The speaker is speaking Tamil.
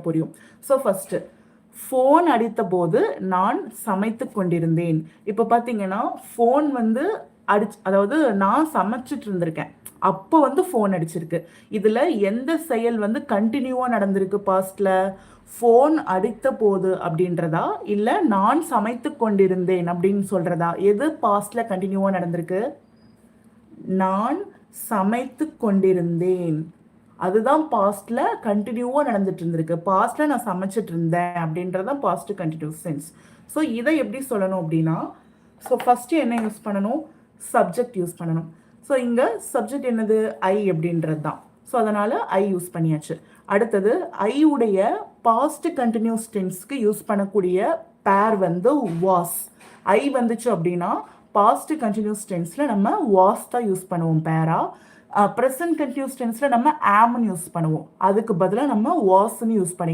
புரியும். ஸோ ஃபஸ்ட்டு ஃபோன் அடித்த போது நான் சமைத்து கொண்டிருந்தேன். இப்போ பார்த்தீங்கன்னா ஃபோன் வந்து அதாவது நான் சமைச்சிட்டு இருந்திருக்கேன். அப்போ வந்து ஃபோன் அடிச்சிருக்கு. இதில் எந்த செயல் வந்து கண்டினியூவாக நடந்திருக்கு பாஸ்ட்ல? ஃபோன் அடித்த போது அப்படின்றதா இல்லை நான் சமைத்து கொண்டிருந்தேன் அப்படின்னு சொல்கிறதா? எது பாஸ்ட்ல கண்டினியூவாக நடந்திருக்கு? நான் சமைத்து கொண்டிருந்தேன். அதுதான் பாஸ்ட்ல கண்டினியூவாக நடந்துட்டு இருந்திருக்கு. பாஸ்ட்ல நான் சமைச்சிட்டு இருந்தேன் அப்படின்றதான் பாஸ்ட் கண்டினியூஸ் சென்ஸ். ஸோ இதை எப்படி சொல்லணும் அப்படின்னா, ஸோ ஃபஸ்ட்டு என்ன யூஸ் பண்ணணும்? சப்ஜெக்ட் யூஸ் பண்ணணும். ஸோ இங்கே சப்ஜெக்ட் என்னது? ஐ அப்படின்றது தான். ஸோ அதனால் ஐ யூஸ் பண்ணியாச்சு. அடுத்தது ஐ உடைய பாஸ்ட் கண்டினியூஸ் டென்ஸ்க்கு யூஸ் பண்ணக்கூடிய பேர் வந்து வாஸ். ஐ வந்துச்சு அப்படின்னா பாஸ்ட் கண்டினியூஸ் டென்ஸில் நம்ம வாஸ் தான் யூஸ் பண்ணுவோம் பேரா. ப்ரெசன்ட் கண்டினியூஸ் டென்ஸில் நம்ம ஆம்னு யூஸ் பண்ணுவோம். அதுக்கு பதிலாக நம்ம வாஸ்ன்னு யூஸ் பண்ணி